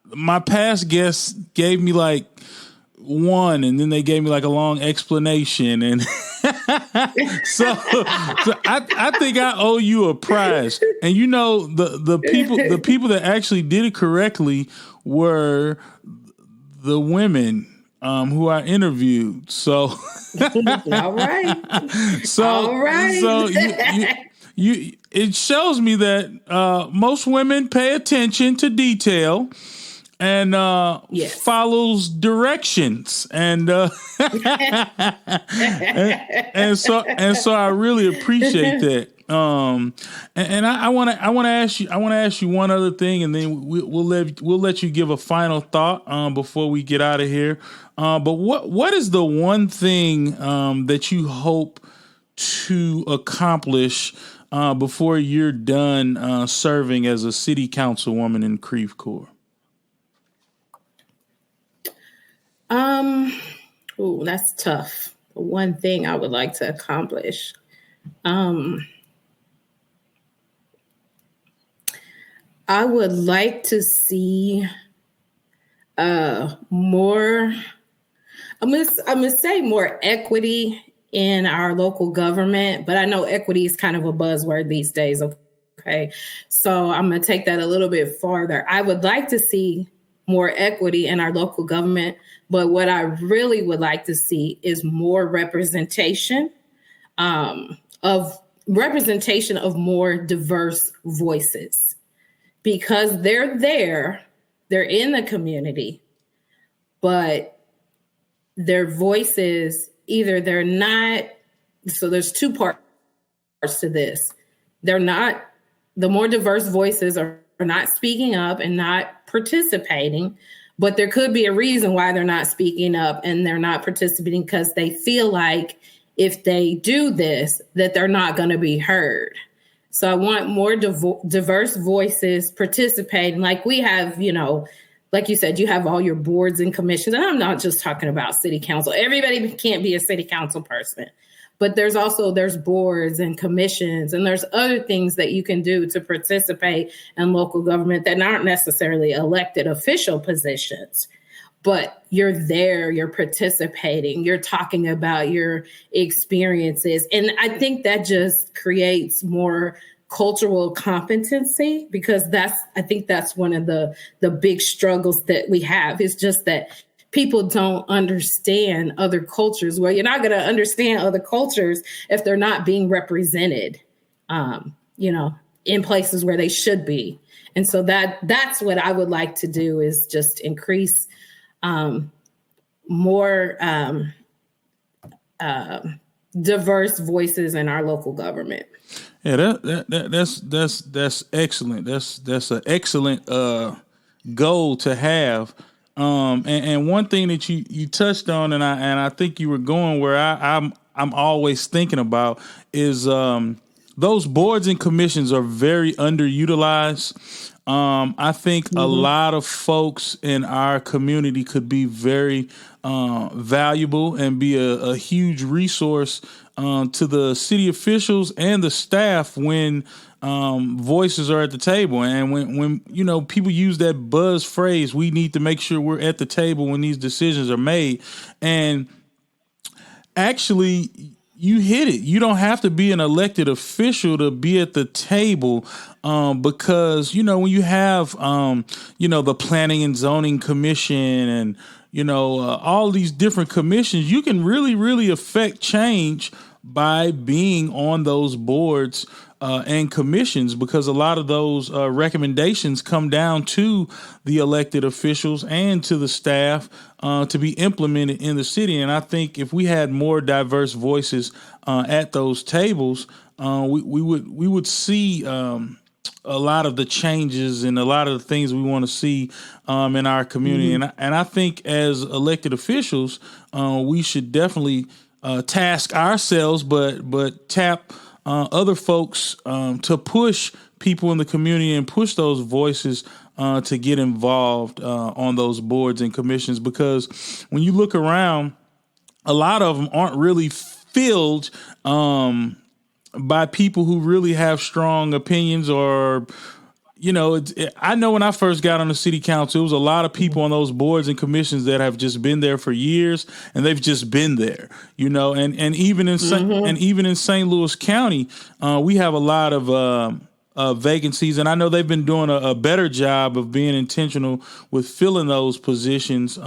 my past guests gave me like 1, and then they gave me like a long explanation. And so I think I owe you a prize. And the people that actually did it correctly were the women who I interviewed. So, All right. All right. So you it shows me that most women pay attention to detail and follows directions, and and so I really appreciate that. And I want to ask you one other thing, and then we'll let you give a final thought before we get out of here. But what is the one thing that you hope to accomplish before you're done serving as a city councilwoman in Creve Coeur? That's tough. One thing I would like to accomplish. I would like to see more. I'm gonna say more equity in our local government, but I know equity is kind of a buzzword these days. Okay, so I'm gonna take that a little bit farther. I would like to see more equity in our local government, but what I really would like to see is more representation of more diverse voices, because they're in the community, but their voices, either they're not, so there's two parts to this. They're not, the more diverse voices are not speaking up and not participating, but there could be a reason why they're not speaking up and they're not participating, because they feel like if they do this, that they're not going to be heard. So I want more diverse voices participating. Like we have, like you said, you have all your boards and commissions. And I'm not just talking about city council. Everybody can't be a city council person. But there's boards and commissions, and there's other things that you can do to participate in local government that aren't necessarily elected official positions. But you're there, you're participating, you're talking about your experiences. And I think that just creates more cultural competency, because I think that's one of the big struggles that we have, is just that people don't understand other cultures. Well, you're not going to understand other cultures if they're not being represented, in places where they should be. And so that's what I would like to do, is just increase more diverse voices in our local government. Yeah, that's excellent. That's an excellent goal to have. And one thing that you touched on, and I think you were going where I'm always thinking about, is those boards and commissions are very underutilized. I think a lot of folks in our community could be very valuable and be a huge resource to the city officials and the staff when voices are at the table. And when people use that buzz phrase, we need to make sure we're at the table when these decisions are made. And actually, you hit it. You don't have to be an elected official to be at the table, because, when you have, the Planning and Zoning Commission and, all these different commissions, you can really, really affect change by being on those boards and commissions, because a lot of those recommendations come down to the elected officials and to the staff to be implemented in the city. And I think if we had more diverse voices at those tables, we would see a lot of the changes and a lot of the things we want to see in our community. And I think as elected officials, we should definitely task ourselves, but tap other folks to push people in the community and push those voices to get involved on those boards and commissions. Because when you look around, a lot of them aren't really filled by people who really have strong opinions, or I know when I first got on the city council, it was a lot of people on those boards and commissions that have just been there for years, and they've just been there, and even in St. Louis County, we have a lot of vacancies, and I know they've been doing a better job of being intentional with filling those positions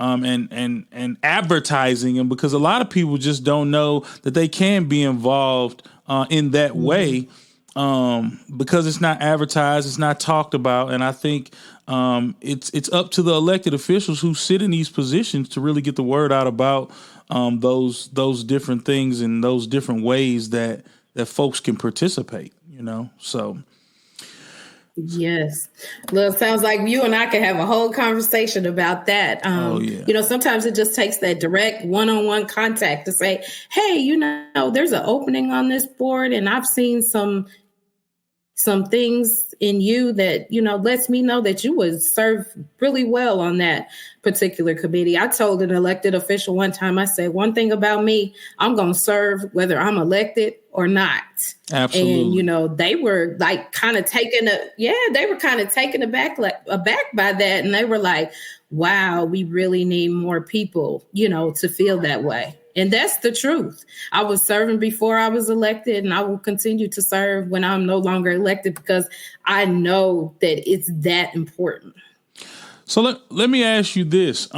and advertising them, because a lot of people just don't know that they can be involved in that way, because it's not advertised, it's not talked about. And I think it's up to the elected officials who sit in these positions to really get the word out about those different things and those different ways that folks can participate, so. Yes. Well, it sounds like you and I could have a whole conversation about that. Sometimes it just takes that direct one-on-one contact to say, hey, there's an opening on this board and I've seen some things in you that, lets me know that you would serve really well on that particular committee. I told an elected official one time, I said, one thing about me, I'm going to serve whether I'm elected or not. Absolutely. And, they were like kind of taken aback by that. And they were like, wow, we really need more people, to feel that way. And that's the truth. I was serving before I was elected, and I will continue to serve when I'm no longer elected, because I know that it's that important. So let me ask you this.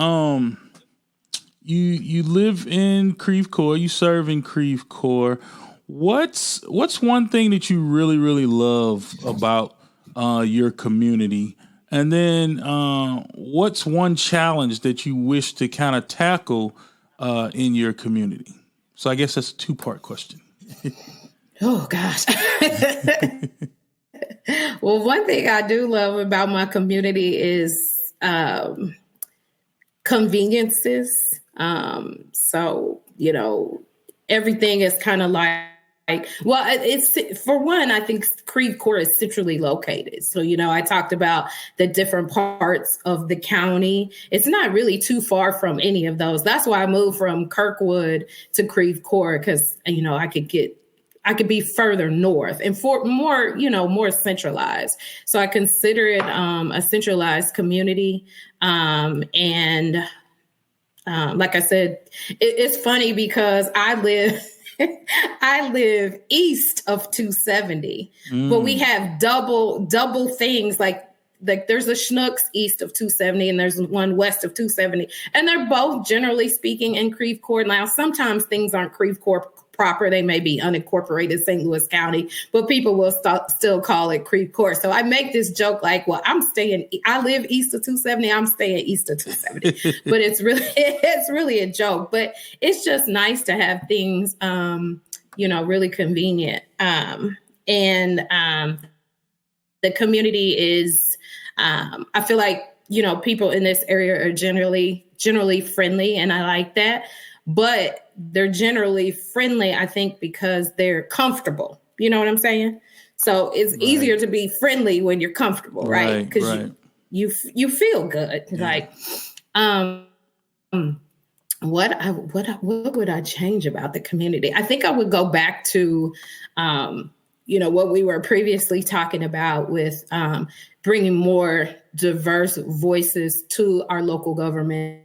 You live in Creve Coeur, you serve in Creve Coeur. What's one thing that you really, really love about your community? And then what's one challenge that you wish to kind of tackle in your community? So I guess that's a 2-part question. Oh, gosh. Well, one thing I do love about my community is conveniences. So, everything is kind of it's for one, I think Creve Coeur is centrally located. So, I talked about the different parts of the county. It's not really too far from any of those. That's why I moved from Kirkwood to Creve Coeur, because, I could be further north and for more, more centralized. So I consider it a centralized community. And like I said, it's funny because I live east of 270, but we have double things like there's a Schnucks east of 270 and there's one west of 270, and they're both generally speaking in Creve Coeur. Now, sometimes things aren't Creve Coeur proper. They may be unincorporated St. Louis County, but people will still call it Creve Coeur. So I make this joke like, well, I live east of 270. I'm staying east of 270, but it's really a joke, but it's just nice to have things, really convenient. And the community is, I feel like, people in this area are generally friendly, and I like that. But they're generally friendly, I think, because they're comfortable. You know what I'm saying? So it's easier to be friendly when you're comfortable, right? Because you feel good. Yeah. What would I change about the community? I think I would go back to, what we were previously talking about with bringing more diverse voices to our local government,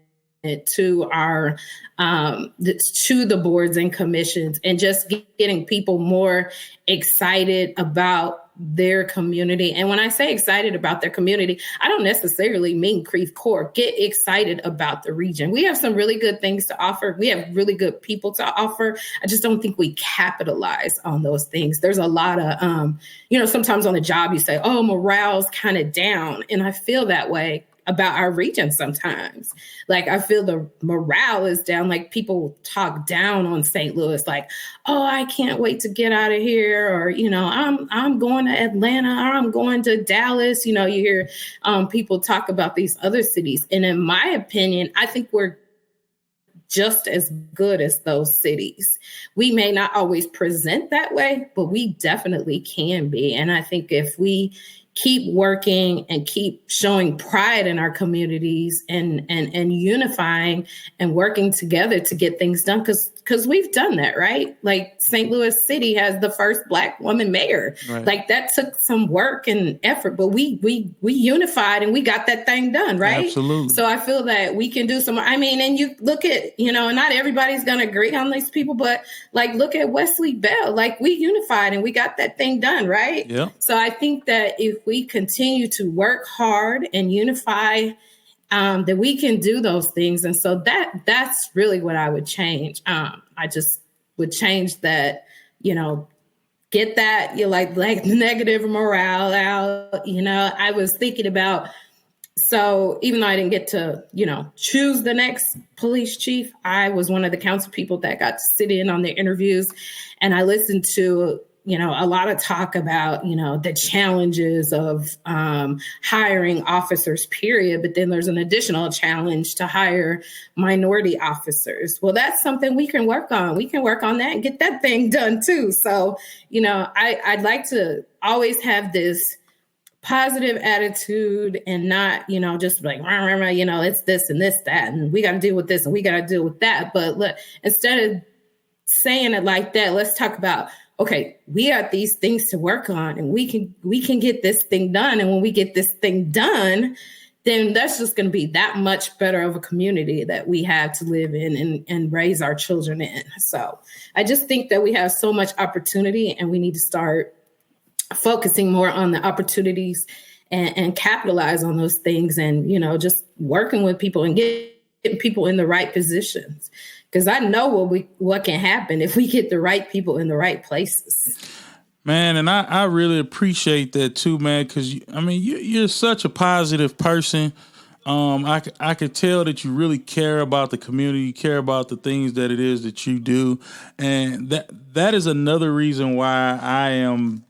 to our to the boards and commissions, and just getting people more excited about their community. And when I say excited about their community, I don't necessarily mean Creve Coeur. Get excited about the region. We have some really good things to offer. We have really good people to offer. I just don't think we capitalize on those things. There's a lot of, sometimes on the job you say, oh, morale's kind of down. And I feel that way about our region sometimes. Like, I feel the morale is down. Like, people talk down on St. Louis, like, oh, I can't wait to get out of here. Or, I'm going to Atlanta, or I'm going to Dallas. You hear people talk about these other cities. And in my opinion, I think we're just as good as those cities. We may not always present that way, but we definitely can be. And I think if we keep working and keep showing pride in our communities and unifying and working together to get things done, because we've done that, right? Like, St. Louis City has the first Black woman mayor. Right. Like, that took some work and effort, but we unified and we got that thing done, right? Absolutely. So I feel that we can do some. And you look at, not everybody's going to agree on these people, but like, look at Wesley Bell. Like, we unified and we got that thing done, right? Yeah. So I think that if we continue to work hard and unify that we can do those things. And so that's really what I would change. I just would change that, get that, like negative morale out. I was thinking about, so even though I didn't get to, choose the next police chief, I was one of the council people that got to sit in on the interviews, and I listened to, a lot of talk about, the challenges of hiring officers, period. But then there's an additional challenge to hire minority officers. Well, that's something we can work on. We can work on that and get that thing done too. So, I'd like to always have this positive attitude and not, just like, it's this and this, that, and we got to deal with this and we got to deal with that. But look, instead of saying it like that, let's talk about, okay, we have these things to work on and we can get this thing done. And when we get this thing done, then that's just going to be that much better of a community that we have to live in and raise our children in. So I just think that we have so much opportunity and we need to start focusing more on the opportunities and capitalize on those things and, just working with people and getting people in the right positions. Because I know what can happen if we get the right people in the right places. Man, and I really appreciate that too, man, because, you're such a positive person. I could tell that you really care about the community, you care about the things that it is that you do. And that is another reason why I am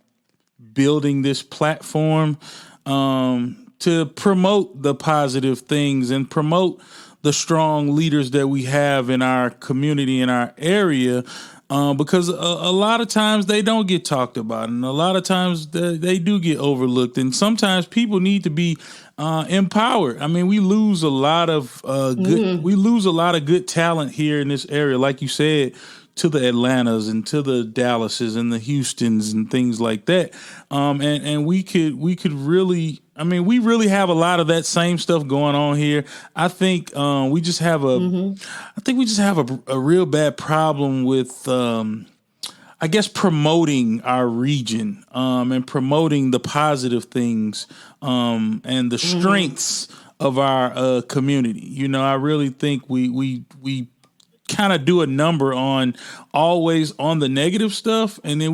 building this platform to promote the positive things and promote the strong leaders that we have in our community, in our area, because a lot of times they don't get talked about, and a lot of times they do get overlooked, and sometimes people need to be empowered. We lose a lot of good talent here in this area, like you said, to the Atlantas and to the Dallases and the Houstons and things like that. And we could really, we really have a lot of that same stuff going on here. I think we just have a real bad problem with, promoting our region and promoting the positive things and the strengths of our community. I really think we kind of do a number on always on the negative stuff, and then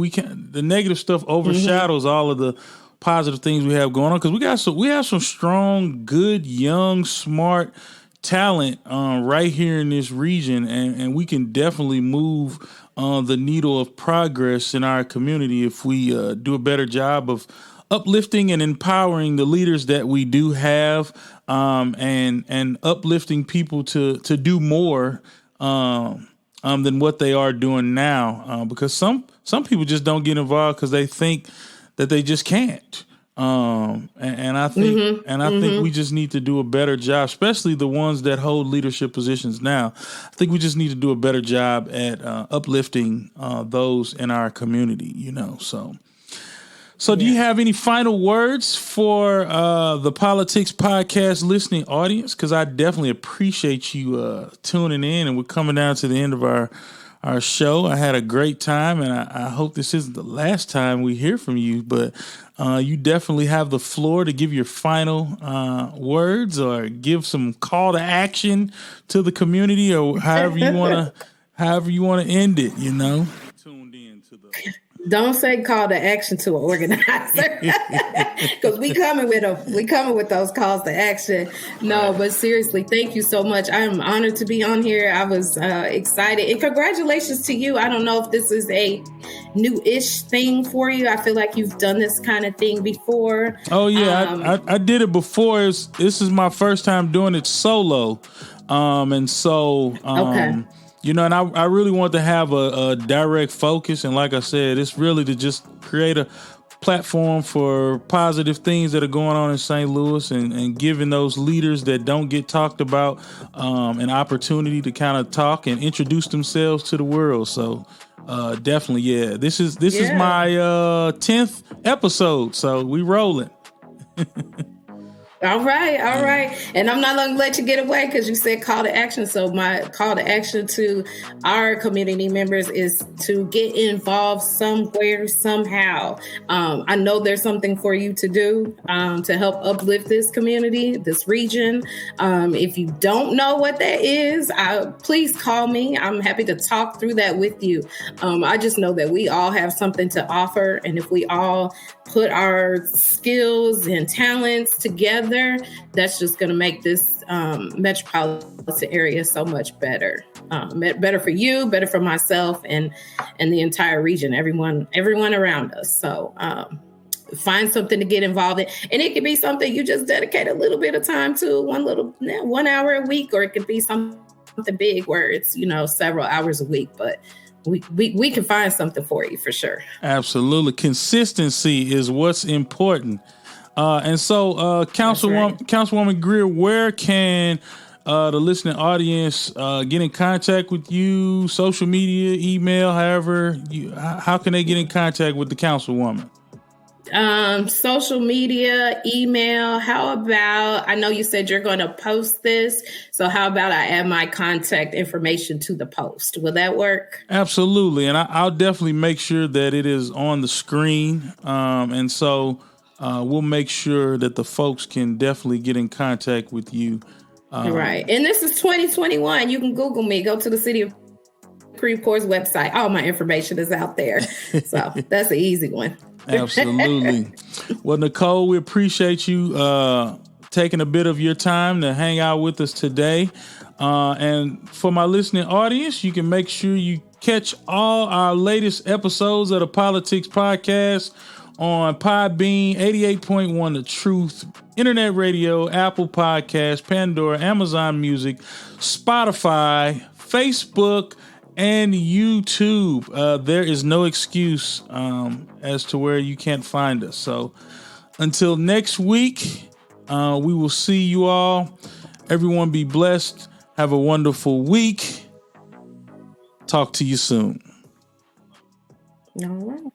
the negative stuff overshadows all of the positive things we have going on, because we have some strong, good, young, smart talent right here in this region, and we can definitely move the needle of progress in our community if we do a better job of uplifting and empowering the leaders that we do have, and uplifting people to do more than what they are doing now, because some people just don't get involved because they think that they just can't. And I think we just need to do a better job, especially the ones that hold leadership positions now. I think we just need to do a better job at uplifting those in our community. So do you have any final words for the PoLOUtics Podcast listening audience? Because I definitely appreciate you tuning in, and we're coming down to the end of our show. I had a great time, and I hope this isn't the last time we hear from you, but you definitely have the floor to give your final words or give some call to action to the community, or however you want to end it, Tuned in to the... Don't say call to action to an organizer, because we coming with those calls to action. No, but seriously, thank you so much. I am honored to be on here. I was excited, and congratulations to you. I don't know if this is a new-ish thing for you. I feel like you've done this kind of thing before. Oh yeah, I did it before. This is my first time doing it solo, and so okay. And I really want to have a direct focus. And like I said, it's really to just create a platform for positive things that are going on in St. Louis, and giving those leaders that don't get talked about an opportunity to kind of talk and introduce themselves to the world. So definitely, yeah, this is my 10th episode. So we rolling. All right. And I'm not going to let you get away because you said call to action. So my call to action to our community members is to get involved somewhere, somehow. I know there's something for you to do to help uplift this community, this region. If you don't know what that is, please call me. I'm happy to talk through that with you. I just know that we all have something to offer. And if we all put our skills and talents together, that's just going to make this metropolitan area so much better. Better for you, better for myself, and the entire region, everyone around us. So find something to get involved in. And it could be something you just dedicate a little bit of time to, 1 hour a week, or it could be something big where it's, several hours a week. But we can find something for you for sure. Absolutely. Consistency is what's important. And so, Councilwoman Greer, where can the listening audience get in contact with you? Social media, email, how can they get in contact with the Councilwoman? Social media, email. How about, I know you said you're going to post this, so how about I add my contact information to the post? Will that work? Absolutely. And I'll definitely make sure that it is on the screen. And so we'll make sure that the folks can definitely get in contact with you. Right. And this is 2021. You can Google me, go to the City of Creve Coeur's website. All my information is out there. So that's an easy one. Absolutely. Well, Nicole, we appreciate you taking a bit of your time to hang out with us today. And for my listening audience, you can make sure you catch all our latest episodes of the PoLOUtics Podcast on Podbean, 88.1 The Truth, Internet Radio, Apple Podcasts, Pandora, Amazon Music, Spotify, Facebook, and YouTube. There is no excuse as to where you can't find us. So until next week, we will see you all. Everyone be blessed. Have a wonderful week. Talk to you soon. All right.